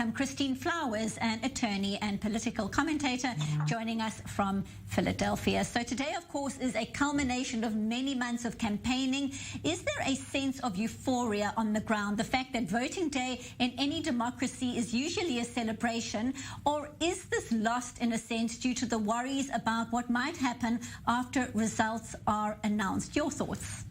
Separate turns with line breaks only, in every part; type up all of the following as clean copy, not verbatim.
welcome Christine Flowers, an attorney and political commentator, joining us from Philadelphia. So today, of course, is a culmination of many months of campaigning. Is there a sense of euphoria on the ground? The fact that voting day in any democracy is usually a celebration, or is this lost in a sense due to the worries about what might happen after results are announced? Your thoughts?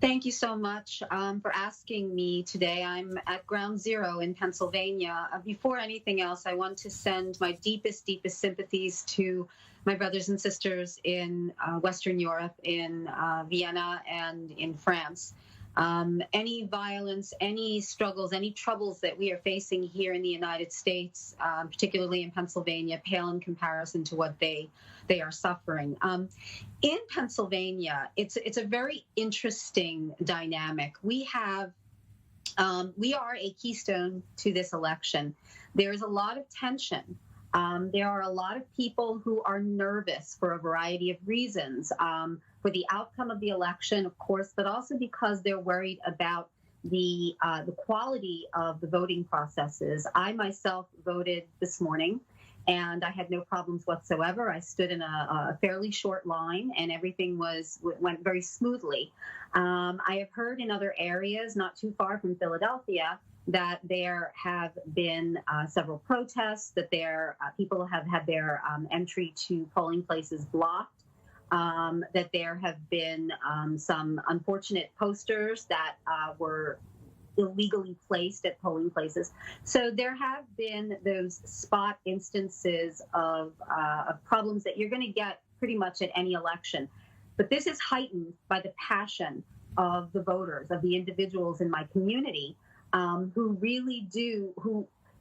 Thank you so much for asking me today. I'm at Ground Zero in Pennsylvania. Before anything else, I want to send my deepest sympathies to my brothers and sisters in Western Europe, in Vienna and in France. Any violence, any struggles, any troubles that we are facing here in the United States, particularly in Pennsylvania, pale in comparison to what they are suffering. In Pennsylvania, it's a very interesting dynamic. We are a keystone to this election. There is a lot of tension. There are a lot of people who are nervous for a variety of reasons, for the outcome of the election, of course, but also because they're worried about the quality of the voting processes. I myself voted this morning, and I had no problems whatsoever. I stood in a fairly short line, and everything went very smoothly. I have heard in other areas, not too far from Philadelphia, that there have been several protests, that people have had their entry to polling places blocked, that there have been some unfortunate posters that were illegally placed at polling places. So there have been those spot instances of problems that you're going to get pretty much at any election. But this is heightened by the passion of the voters, of the individuals in my community, who really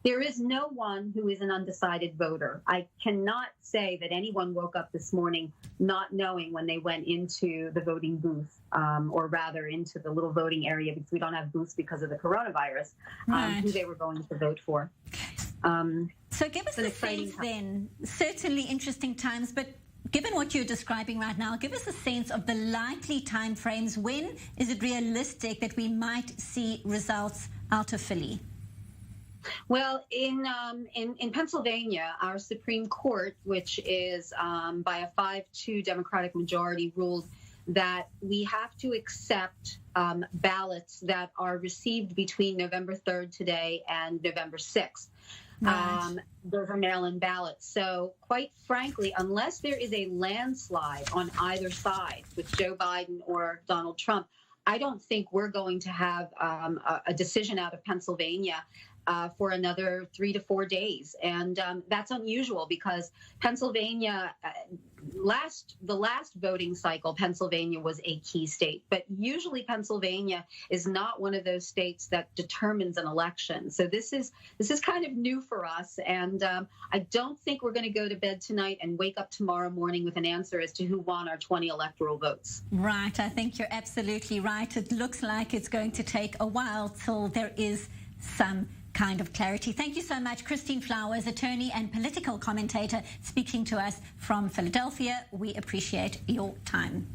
there is no one who is an undecided voter. I cannot say that anyone woke up this morning not knowing when they went into the voting booth, or rather into the little voting area, because we don't have booths because of the coronavirus, who they were going to vote for.
So give us a sense then, certainly interesting times, but given what you're describing right now, give us a sense of the likely timeframes. When is it realistic that we might see results out of Philly?
Well, in Pennsylvania, our Supreme Court, which is by a 5-2 Democratic majority, ruled that we have to accept ballots that are received between November 3rd today and November 6th. Right. Those are mail-in ballots. So quite frankly, unless there is a landslide on either side with Joe Biden or Donald Trump, I don't think we're going to have a decision out of Pennsylvania for another 3 to 4 days. And that's unusual because Pennsylvania, the last voting cycle, Pennsylvania was a key state. But usually Pennsylvania is not one of those states that determines an election. So this is kind of new for us. And I don't think we're going to go to bed tonight and wake up tomorrow morning with an answer as to who won our 20 electoral votes.
Right. I think you're absolutely right. It looks like it's going to take a while till there is some kind of clarity. Thank you so much, Christine Flowers, attorney and political commentator, speaking to us from Philadelphia. We appreciate your time.